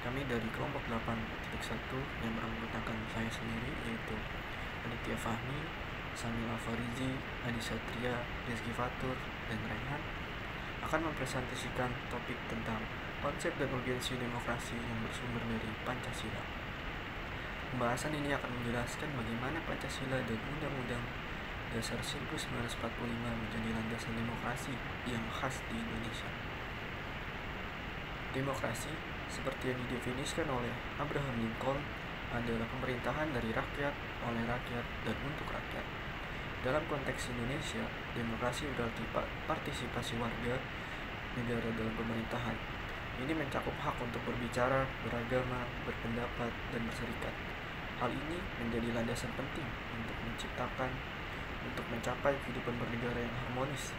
Kami dari kelompok 8.1 yang beranggotakan saya sendiri, yaitu Aditya Fahmi, Samila Farizi, Adi Satria, Rizky Fatur, dan Raihan, akan mempresentasikan topik tentang konsep dan urgensi demokrasi yang bersumber dari Pancasila. Pembahasan ini akan menjelaskan bagaimana Pancasila dan Undang-Undang Dasar 1945 menjadi landasan demokrasi yang khas di Indonesia. Demokrasi, seperti yang didefinisikan oleh Abraham Lincoln, adalah pemerintahan dari rakyat, oleh rakyat, dan untuk rakyat. Dalam konteks Indonesia, demokrasi berarti partisipasi warga negara dalam pemerintahan. Ini mencakup hak untuk berbicara, beragama, berpendapat, dan berserikat. Hal ini menjadi landasan penting untuk mencapai kehidupan bernegara yang harmonis.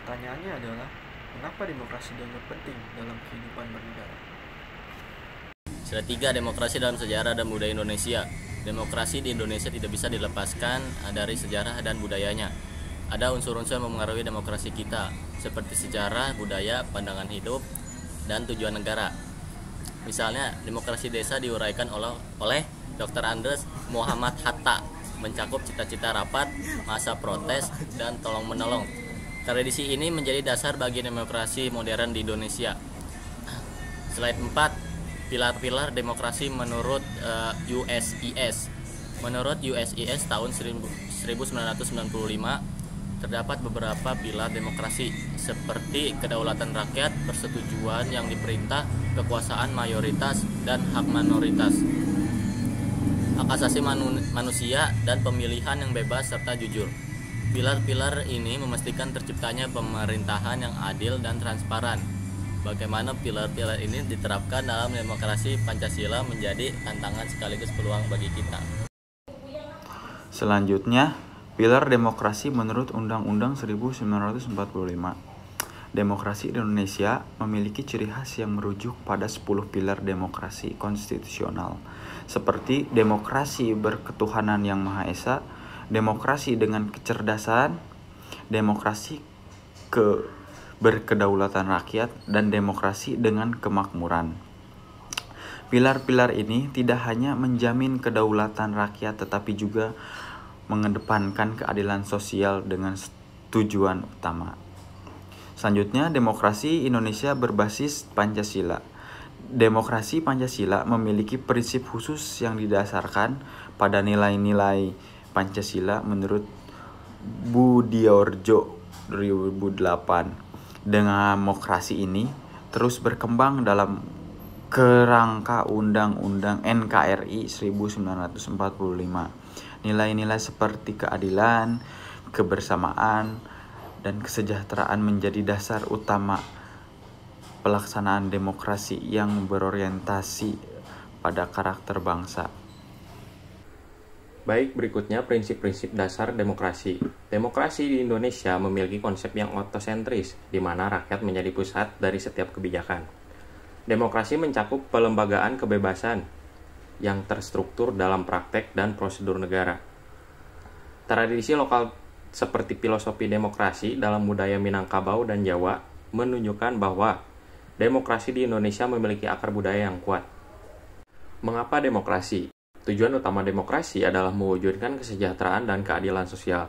Pertanyaannya adalah, mengapa demokrasi dianggap penting dalam kehidupan bernegara? Sila 3, demokrasi dalam sejarah dan budaya Indonesia. Demokrasi di Indonesia tidak bisa dilepaskan dari sejarah dan budayanya. Ada unsur-unsur yang mempengaruhi demokrasi kita, seperti sejarah, budaya, pandangan hidup, dan tujuan negara. Misalnya, demokrasi desa diuraikan oleh Dr. Andres Muhammad Hatta, mencakup cita-cita rapat, masa protes, dan tolong-menolong. Tradisi ini menjadi dasar bagi demokrasi modern di Indonesia. Slide 4, pilar-pilar demokrasi menurut USIS. Menurut USIS tahun 1995, terdapat beberapa pilar demokrasi seperti kedaulatan rakyat, persetujuan yang diperintah, kekuasaan mayoritas, dan hak minoritas, hak asasi manusia, dan pemilihan yang bebas serta jujur. Pilar-pilar ini memastikan terciptanya pemerintahan yang adil dan transparan. Bagaimana pilar-pilar ini diterapkan dalam demokrasi Pancasila menjadi tantangan sekaligus peluang bagi kita. Selanjutnya, pilar demokrasi menurut Undang-Undang 1945. Demokrasi di Indonesia memiliki ciri khas yang merujuk pada 10 pilar demokrasi konstitusional, seperti demokrasi berketuhanan yang Maha Esa, demokrasi dengan kecerdasan, demokrasi berkedaulatan rakyat, dan demokrasi dengan kemakmuran. Pilar-pilar ini tidak hanya menjamin kedaulatan rakyat tetapi juga mengedepankan keadilan sosial dengan tujuan utama. Selanjutnya, demokrasi Indonesia berbasis Pancasila. Demokrasi Pancasila memiliki prinsip khusus yang didasarkan pada nilai-nilai Pancasila menurut Budiarjo 2008. Demokrasi ini terus berkembang dalam kerangka Undang-Undang NKRI 1945. Nilai-nilai seperti keadilan, kebersamaan, dan kesejahteraan menjadi dasar utama pelaksanaan demokrasi yang berorientasi pada karakter bangsa. Baik, berikutnya prinsip-prinsip dasar demokrasi. Demokrasi di Indonesia memiliki konsep yang otosentris, di mana rakyat menjadi pusat dari setiap kebijakan. Demokrasi mencakup pelembagaan kebebasan yang terstruktur dalam praktek dan prosedur negara. Tradisi lokal seperti filosofi demokrasi dalam budaya Minangkabau dan Jawa menunjukkan bahwa demokrasi di Indonesia memiliki akar budaya yang kuat. Mengapa demokrasi? Tujuan utama demokrasi adalah mewujudkan kesejahteraan dan keadilan sosial.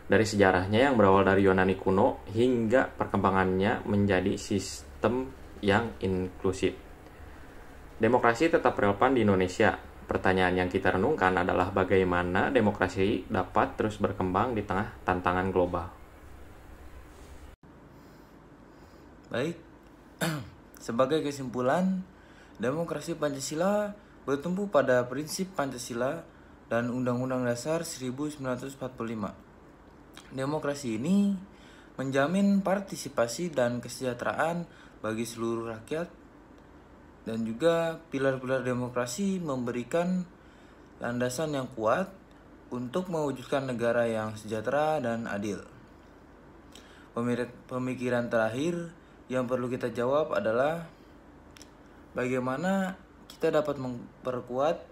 Dari sejarahnya yang berawal dari Yunani kuno hingga perkembangannya menjadi sistem yang inklusif. Demokrasi tetap relevan di Indonesia. Pertanyaan yang kita renungkan adalah bagaimana demokrasi dapat terus berkembang di tengah tantangan global. Baik, sebagai kesimpulan, demokrasi Pancasila bertumpu pada prinsip Pancasila dan Undang-Undang Dasar 1945. Demokrasi ini menjamin partisipasi dan kesejahteraan bagi seluruh rakyat, dan juga pilar-pilar demokrasi memberikan landasan yang kuat untuk mewujudkan negara yang sejahtera dan adil. Pemikiran terakhir yang perlu kita jawab adalah bagaimana kita dapat memperkuat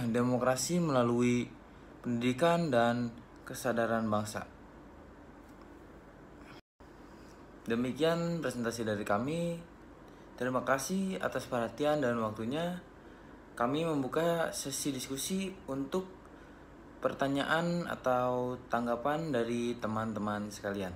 demokrasi melalui pendidikan dan kesadaran bangsa. Demikian presentasi dari kami. Terima kasih atas perhatian dan waktunya. Kami membuka sesi diskusi untuk pertanyaan atau tanggapan dari teman-teman sekalian.